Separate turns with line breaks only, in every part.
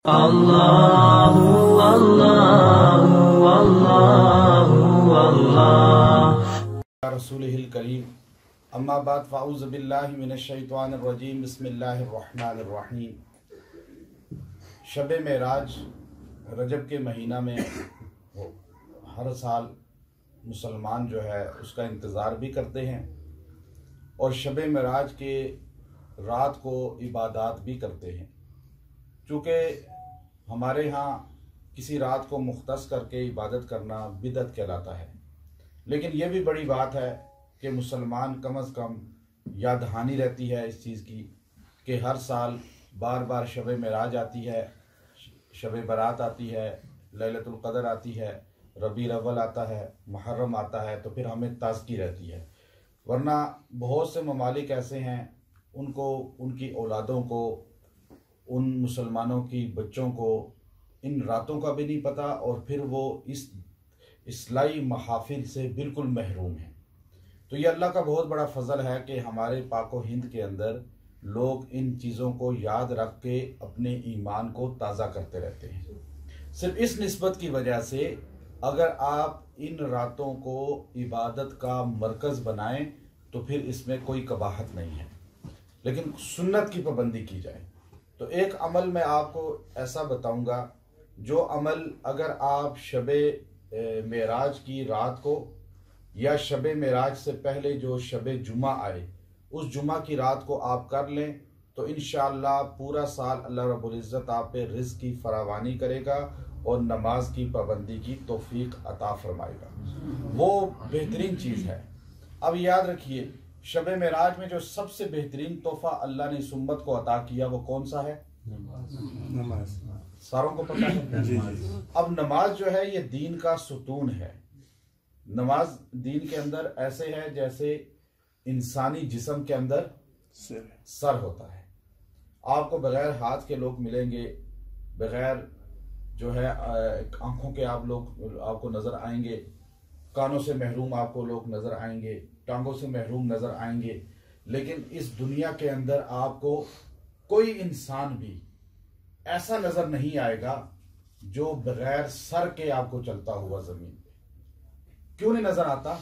اللہ اللہ اللہ اللہ
رسولہ الکریم اما بعد فاعوذ باللہ من الشیطان الرجیم بسم اللہ الرحمن الرحیم۔ شب معراج رجب کے مہینہ میں ہر سال مسلمان جو ہے اس کا انتظار بھی کرتے ہیں اور شب معراج کے رات کو عبادات بھی کرتے ہیں۔ چونکہ ہمارے ہاں کسی رات کو مختص کر کے عبادت کرنا بدعت کہلاتا ہے، لیکن یہ بھی بڑی بات ہے کہ مسلمان کم از کم یاد دہانی رہتی ہے اس چیز کی کہ ہر سال بار بار شب معراج آتی ہے، شب برات آتی ہے، لیلۃ القدر آتی ہے، ربیع الاول آتا ہے، محرم آتا ہے، تو پھر ہمیں تازگی رہتی ہے۔ ورنہ بہت سے ممالک ایسے ہیں ان کو، ان کی اولادوں کو، ان مسلمانوں کی بچوں کو ان راتوں کا بھی نہیں پتہ، اور پھر وہ اس اصلاحی محافل سے بالکل محروم ہیں۔ تو یہ اللہ کا بہت بڑا فضل ہے کہ ہمارے پاک و ہند کے اندر لوگ ان چیزوں کو یاد رکھ کے اپنے ایمان کو تازہ کرتے رہتے ہیں۔ صرف اس نسبت کی وجہ سے اگر آپ ان راتوں کو عبادت کا مرکز بنائیں تو پھر اس میں کوئی قباحت نہیں ہے، لیکن سنت کی پابندی کی جائے۔ تو ایک عمل میں آپ کو ایسا بتاؤں گا، جو عمل اگر آپ شب معراج کی رات کو یا شب معراج سے پہلے جو شب جمعہ آئے اس جمعہ کی رات کو آپ کر لیں تو انشاءاللہ پورا سال اللہ رب العزت آپ پہ رزق کی فراوانی کرے گا اور نماز کی پابندی کی توفیق عطا فرمائے گا۔ وہ بہترین چیز ہے۔ اب یاد رکھیے، شب معراج میں جو سب سے بہترین تحفہ اللہ نے اس امت کو عطا کیا وہ کون سا ہے؟ نماز۔ ساروں کو پتہ ہے؟ اب نماز جو ہے یہ دین کا ستون ہے۔ نماز دین کے اندر ایسے ہے جیسے انسانی جسم کے اندر سر ہوتا ہے۔ آپ کو بغیر ہاتھ کے لوگ ملیں گے، بغیر جو ہے آنکھوں کے آپ کو نظر آئیں گے، کانوں سے محروم آپ کو لوگ نظر آئیں گے، ٹانگوں سے محروم نظر آئیں گے، لیکن اس دنیا کے اندر آپ کو کوئی انسان بھی ایسا نظر نہیں آئے گا جو بغیر سر کے آپ کو چلتا ہوا زمین پہ۔ کیوں نہیں نظر آتا؟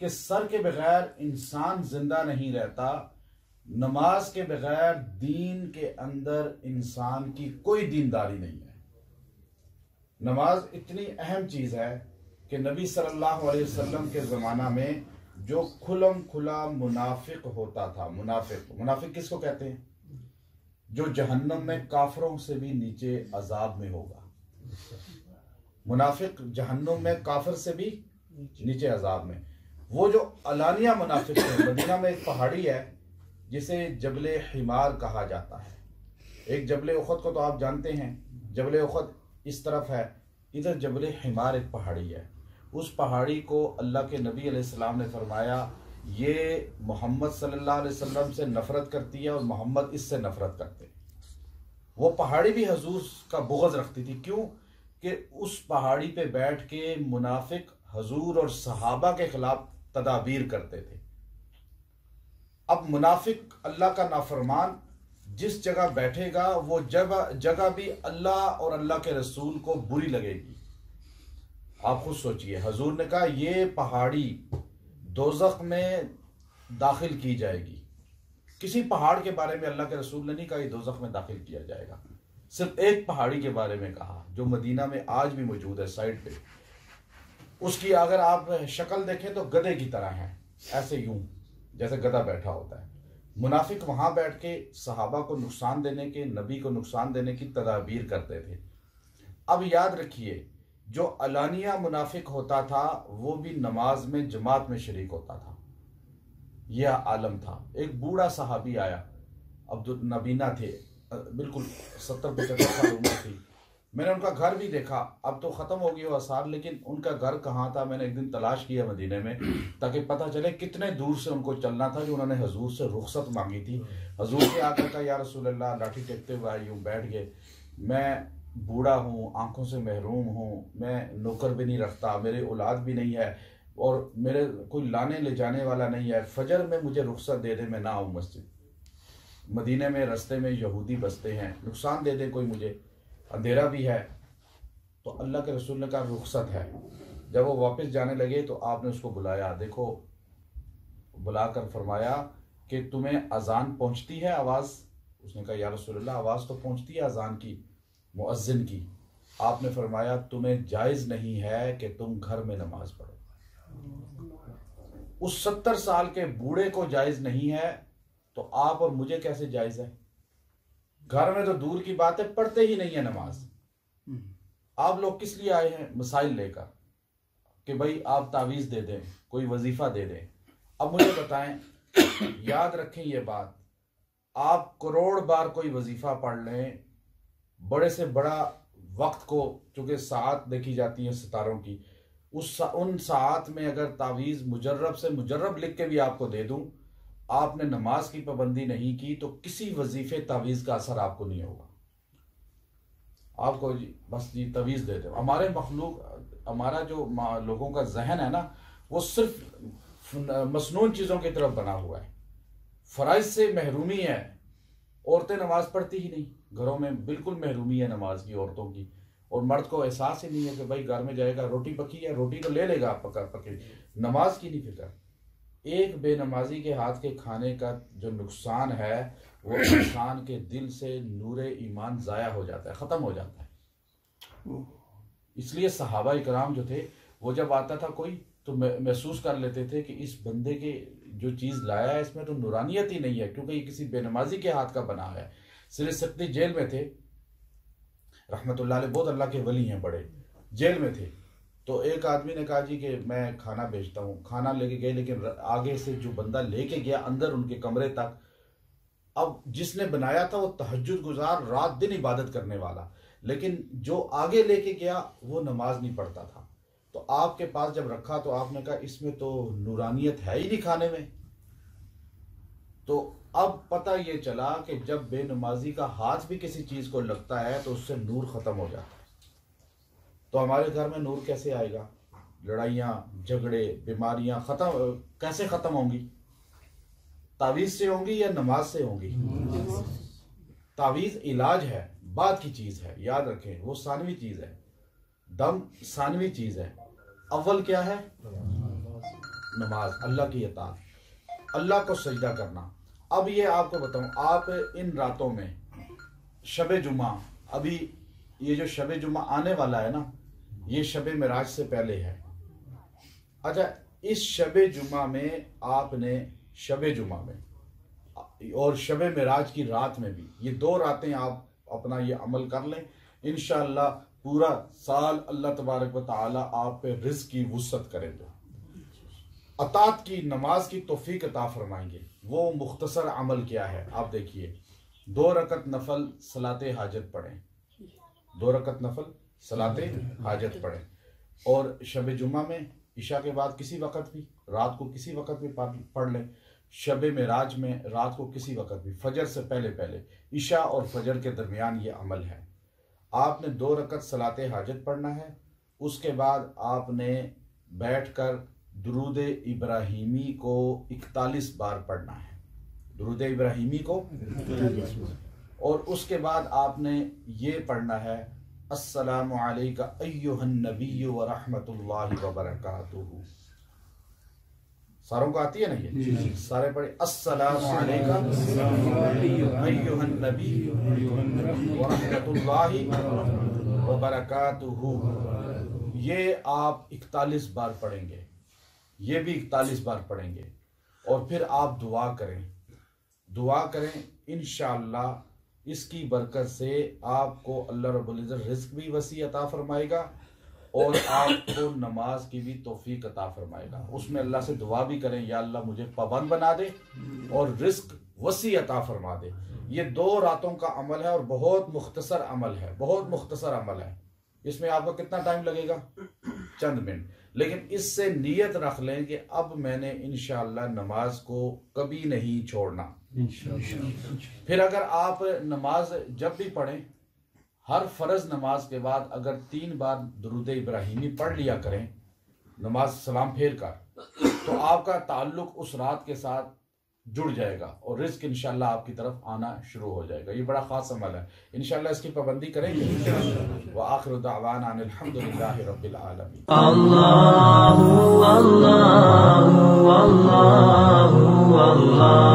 کہ سر کے بغیر انسان زندہ نہیں رہتا۔ نماز کے بغیر دین کے اندر انسان کی کوئی دینداری نہیں ہے۔ نماز اتنی اہم چیز ہے کہ نبی صلی اللہ علیہ وسلم کے زمانہ میں جو کھلم کھلا منافق ہوتا تھا، منافق کس کو کہتے ہیں؟ جو جہنم میں کافروں سے بھی نیچے عذاب میں ہوگا۔ منافق جہنم میں کافر سے بھی نیچے عذاب میں۔ وہ جو علانیہ منافق ہے، مدینہ میں ایک پہاڑی ہے جسے جبل حمار کہا جاتا ہے۔ ایک جبل احد کو تو آپ جانتے ہیں، جبل احد اس طرف ہے، ادھر جبل حمار ایک پہاڑی ہے۔ اس پہاڑی کو اللہ کے نبی علیہ السلام نے فرمایا یہ محمد صلی اللہ علیہ وسلم سے نفرت کرتی ہے اور محمد اس سے نفرت کرتے ہیں۔ وہ پہاڑی بھی حضور کا بغض رکھتی تھی۔ کیوں؟ کہ اس پہاڑی پہ بیٹھ کے منافق حضور اور صحابہ کے خلاف تدابیر کرتے تھے۔ اب منافق اللہ کا نافرمان جس جگہ بیٹھے گا وہ جگہ بھی اللہ اور اللہ کے رسول کو بری لگے گی۔ آپ خود سوچئے، حضور نے کہا یہ پہاڑی دوزخ میں داخل کی جائے گی۔ کسی پہاڑ کے بارے میں اللہ کے رسول نے نہیں کہا یہ دوزخ میں داخل کیا جائے گا، صرف ایک پہاڑی کے بارے میں کہا جو مدینہ میں آج بھی موجود ہے سائڈ پہ۔ اس کی اگر آپ شکل دیکھیں تو گدھے کی طرح ہے، ایسے یوں جیسے گدھا بیٹھا ہوتا ہے۔ منافق وہاں بیٹھ کے صحابہ کو نقصان دینے کے، نبی کو نقصان دینے کی تدابیر کرتے تھے۔ اب یاد رکھیے، جو علانیہ منافق ہوتا تھا وہ بھی نماز میں جماعت میں شریک ہوتا تھا۔ یہ عالم تھا۔ ایک بوڑھا صحابی آیا، نابینا تھے، بالکل 70-75 سال عمر تھی۔ میں نے ان کا گھر بھی دیکھا، اب تو ختم ہو گئی وہ آثار، لیکن ان کا گھر کہاں تھا میں نے ایک دن تلاش کیا مدینے میں تاکہ پتہ چلے کتنے دور سے ان کو چلنا تھا جو انہوں نے حضور سے رخصت مانگی تھی۔ حضور سے آ کر کہا یا رسول اللہ، لاٹھی ٹیکتے ہوئے آئے، یوں بیٹھ گئے، میں بوڑھا ہوں، آنکھوں سے محروم ہوں، میں نوکر بھی نہیں رکھتا، میرے اولاد بھی نہیں ہے اور میرے کوئی لانے لے جانے والا نہیں ہے، فجر میں مجھے رخصت دے دے میں نہ آؤں مسجد۔ مدینے میں رستے میں یہودی بستے ہیں، نقصان دے دے کوئی مجھے۔ اندھیرا بھی ہے، تو اللہ کے رسول نے کہا رخصت ہے۔ جب وہ واپس جانے لگے تو آپ نے اس کو بلایا، دیکھو بلا کر فرمایا کہ تمہیں اذان پہنچتی ہے آواز؟ اس نے کہا یا رسول اللہ آواز تو پہنچتی ہے اذان کی، مؤذن کی۔ آپ نے فرمایا تمہیں جائز نہیں ہے کہ تم گھر میں نماز پڑھو۔ اس 70 سال کے بوڑھے کو جائز نہیں ہے تو آپ اور مجھے کیسے جائز ہے؟ گھر میں تو دور کی بات ہے، پڑھتے ہی نہیں ہے نماز۔ آپ لوگ کس لیے آئے ہیں؟ مسائل لے کر کہ بھائی آپ تعویذ دے دیں، کوئی وظیفہ دے دیں۔ اب مجھے بتائیں، یاد رکھیں یہ بات، آپ کروڑ بار کوئی وظیفہ پڑھ لیں، بڑے سے بڑا وقت کو، چونکہ ساعت دیکھی جاتی ہیں ستاروں کی، ان ساعت میں اگر تعویذ مجرب سے مجرب لکھ کے بھی آپ کو دے دوں، آپ نے نماز کی پابندی نہیں کی تو کسی وظیفے تعویذ کا اثر آپ کو نہیں ہوگا۔ آپ کو بس تعویذ دے دیں۔ ہمارے مخلوق، ہمارا جو لوگوں کا ذہن ہے نا، وہ صرف مصنوعی چیزوں کی طرف بنا ہوا ہے۔ فرائض سے محرومی ہے، عورتیں نماز پڑھتی ہی نہیں، گھروں میں بالکل محرومی ہے نماز کی عورتوں کی، اور مرد کو احساس ہی نہیں ہے کہ بھائی گھر میں جائے گا، روٹی پکی ہے، روٹی تو لے لے گا پکی، نماز کی نہیں فکر۔ ایک بے نمازی کے ہاتھ کے کھانے کا جو نقصان ہے، وہ انسان کے دل سے نور ایمان ضائع ہو جاتا ہے، ختم ہو جاتا ہے۔ اس لیے صحابہ اکرام جو تھے، وہ جب آتا تھا کوئی تو محسوس کر لیتے تھے کہ اس بندے کے جو چیز لایا ہے اس میں تو نورانیت ہی نہیں ہے، کیونکہ یہ کسی بے نمازی کے ہاتھ کا بنا ہے۔ سر سکتی جیل میں تھے، رحمت اللہ علیہ، بہت اللہ کے ولی ہیں، بڑے جیل میں تھے۔ تو ایک آدمی نے کہا جی کہ میں کھانا بیچتا ہوں، کھانا لے کے گئے، لیکن آگے سے جو بندہ لے کے گیا اندر ان کے کمرے تک، اب جس نے بنایا تھا وہ تہجد گزار، رات دن عبادت کرنے والا، لیکن جو آگے لے کے گیا وہ نماز نہیں پڑھتا تھا۔ تو آپ کے پاس جب رکھا تو آپ نے کہا اس میں تو نورانیت ہے ہی نہیں کھانے میں۔ تو اب پتہ یہ چلا کہ جب بے نمازی کا ہاتھ بھی کسی چیز کو لگتا ہے تو اس سے نور ختم ہو جاتا ہے۔ تو ہمارے گھر میں نور کیسے آئے گا؟ لڑائیاں، جھگڑے، بیماریاں کیسے ختم ہوں گی؟ تعویذ سے ہوں گی یا نماز سے ہوں گی؟ تعویذ علاج ہے، بعد کی چیز ہے، یاد رکھیں، وہ ثانوی چیز ہے، دم ثانوی چیز ہے، اول کیا ہے؟ نماز، اللہ کی اطاعت، اللہ کو سجدہ کرنا۔ اب یہ آپ کو بتاؤں، آپ ان راتوں میں شب جمعہ، ابھی یہ جو شب جمعہ آنے والا ہے نا، یہ شب معراج سے پہلے ہے۔ اچھا، اس شب جمعہ میں آپ نے شب جمعہ میں اور شب معراج کی رات میں بھی، یہ 2 راتیں آپ اپنا یہ عمل کر لیں، انشاءاللہ پورا سال اللہ تبارک و تعالی آپ پہ رزق کی وسعت کریں گے، اطاعت کی، نماز کی توفیق عطا فرمائیں گے۔ وہ مختصر عمل کیا ہے آپ دیکھیے، 2 رکعت نفل صلاۃ حاجت پڑھیں، 2 رکعت نفل صلاۃ حاجت پڑھیں، اور شب جمعہ میں عشاء کے بعد کسی وقت بھی، رات کو کسی وقت بھی پڑھ لیں۔ شب معراج میں رات کو کسی وقت بھی، فجر سے پہلے عشاء اور فجر کے درمیان یہ عمل ہے۔ آپ نے 2 رکعت صلاۃ حاجت پڑھنا ہے، اس کے بعد آپ نے بیٹھ کر درود ابراہیمی کو 41 بار پڑھنا ہے، درود ابراہیمی کو، اور اس کے بعد آپ نے یہ پڑھنا ہے السلام علیکہ ایہا النبی ورحمۃ اللہ وبرکاتہ۔ ساروں کو آتی ہے نا یہ؟ سارے پڑھیں، السلام علیکہ ایہا النبی ورحمۃ اللہ وبرکاتہ۔ یہ آپ 41 بار پڑھیں گے، یہ بھی 41 بار پڑھیں گے، اور پھر آپ دعا کریں انشاءاللہ اس کی برکت سے آپ کو اللہ رب العزت رزق بھی وسیع عطا فرمائے گا، اور آپ کو نماز کی بھی توفیق عطا فرمائے گا۔ اس میں اللہ سے دعا بھی کریں، یا اللہ مجھے پابند بنا دے اور رزق وسیع عطا فرما دے۔ یہ 2 راتوں کا عمل ہے اور بہت مختصر عمل ہے، بہت مختصر عمل ہے۔ اس میں آپ کو کتنا ٹائم لگے گا؟ چند منٹ۔ لیکن اس سے نیت رکھ لیں کہ اب میں نے انشاءاللہ نماز کو کبھی نہیں چھوڑنا۔ پھر اگر آپ نماز جب بھی پڑھیں، ہر فرض نماز کے بعد اگر 3 بار درود ابراہیمی پڑھ لیا کریں، نماز سلام پھیر کر، تو آپ کا تعلق اس رات کے ساتھ جڑ جائے گا اور رزق انشاءاللہ آپ کی طرف آنا شروع ہو جائے گا. یہ بڑا خاص عمل ہے, انشاءاللہ اس کی پابندی کریں گے. وآخر دعوانا ان الحمدللہ رب العالمین.
اللہ اللہ اللہ اللہ.